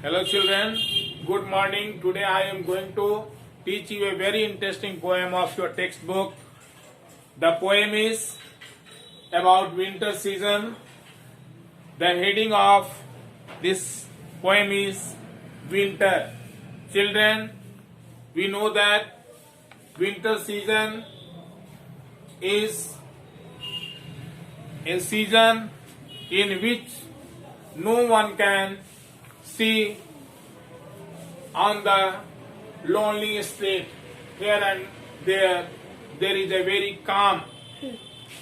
Hello children, good morning. Today I am going to teach you a very interesting poem of your textbook. The poem is about winter season. The heading of this poem is winter. Children, we know that winter season is a season in which no one can see on the lonely street. Here and there is a very calm,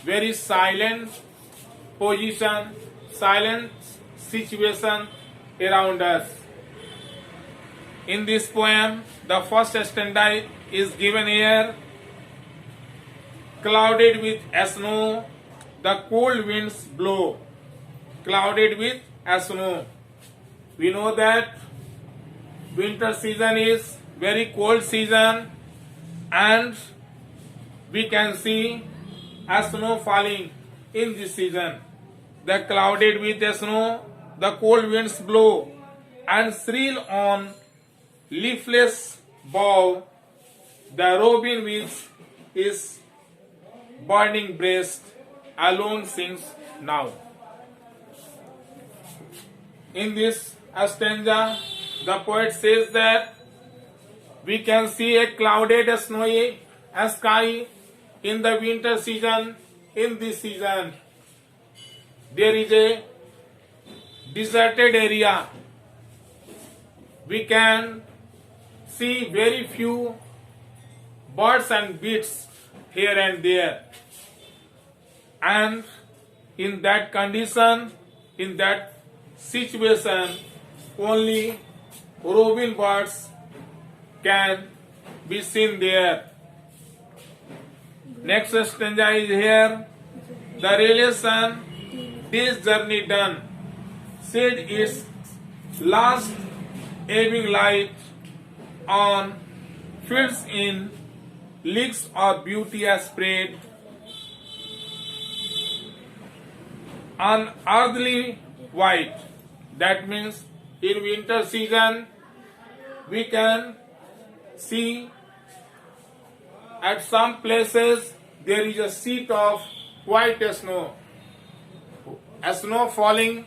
very silent position, silent situation around us. In this poem, the first stanza is given here. Clouded with snow, the cold winds blow. Clouded with snow. We know that winter season is very cold season and we can see snow falling in this season. The clouded with snow, the cold winds blow and shrill on leafless bough. The robin with his burning breast alone sings now. In this stanza, the poet says that we can see a clouded, snowy sky in the winter season. In this season, there is a deserted area. We can see very few birds and beasts here and there. And in that condition, in that situation, only robin birds can be seen there. Next stanza is here. The relation, this journey done, shed its last evening light on fields in leagues of beauty are spread. Unearthly white. That means in winter season we can see at some places there is a sheet of white snow. Snow falling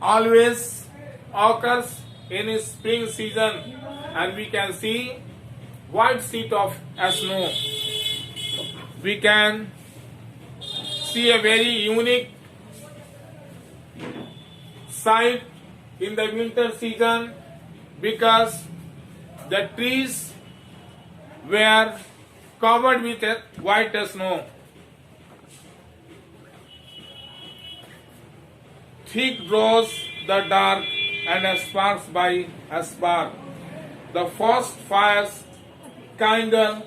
always occurs in spring season and we can see white sheet of snow. We can see a very unique sight in the winter season because the trees were covered with white snow. Thick draws the dark and sparks by a spark. The first fires kindle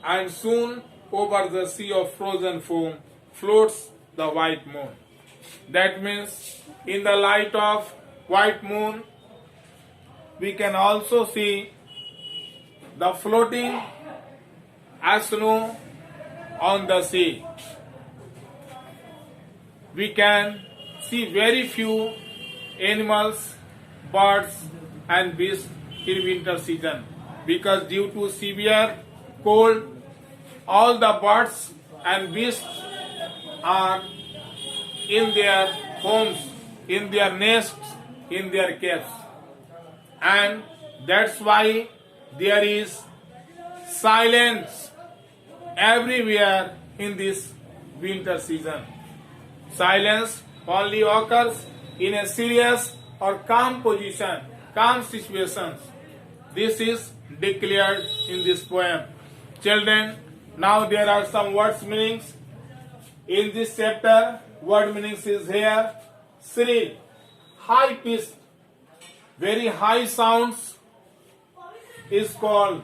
and soon over the sea of frozen foam floats the white moon. That means in the light of white moon we can also see the floating snow on the sea. We can see very few animals, birds and beasts in winter season because due to severe cold all the birds and beasts are in their homes, in their nests, in their caves. And that's why there is silence everywhere in this winter season. Silence only occurs in a serious or calm position, calm situations. This is declared in this poem. Children, now there are some words meanings. In this chapter, word meanings is here. Shrill, high pitched, very high sounds is called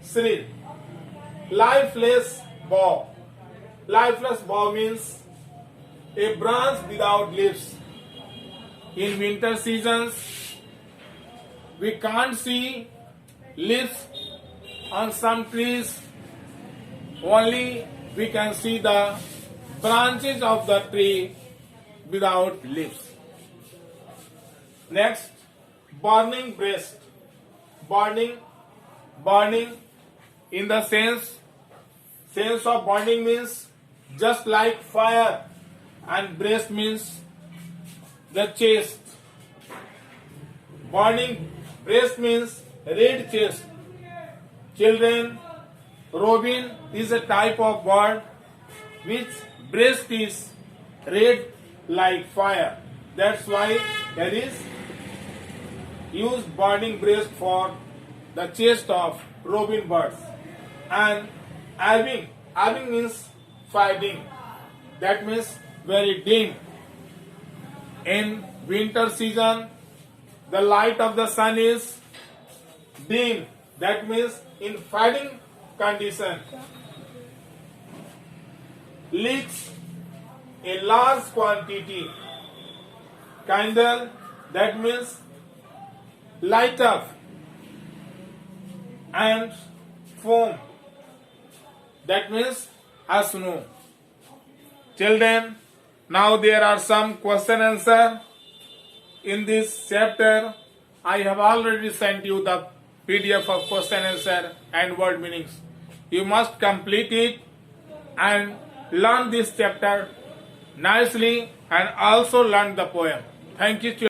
shrill. Lifeless bough. Lifeless bough means a branch without leaves. In winter seasons, we can't see leaves on some trees. Only we can see the branches of the tree without leaves. Next, burning breast. Burning in the sense of burning means just like fire, and breast means the chest. Burning breast means red chest. Children, robin is a type of bird which breast is red like fire. That's why there is used burning breast for the chest of robin birds. And alving means fading. That means very dim. In winter season, the light of the sun is dim. That means in fading condition. Leaks a large quantity. Candle, that means light up. And foam, that means a snow. Children, now there are some question answer in this chapter. I have already sent you the PDF of question answer and word meanings. You must complete it and learn this chapter nicely and also learn the poem. Thank you, children.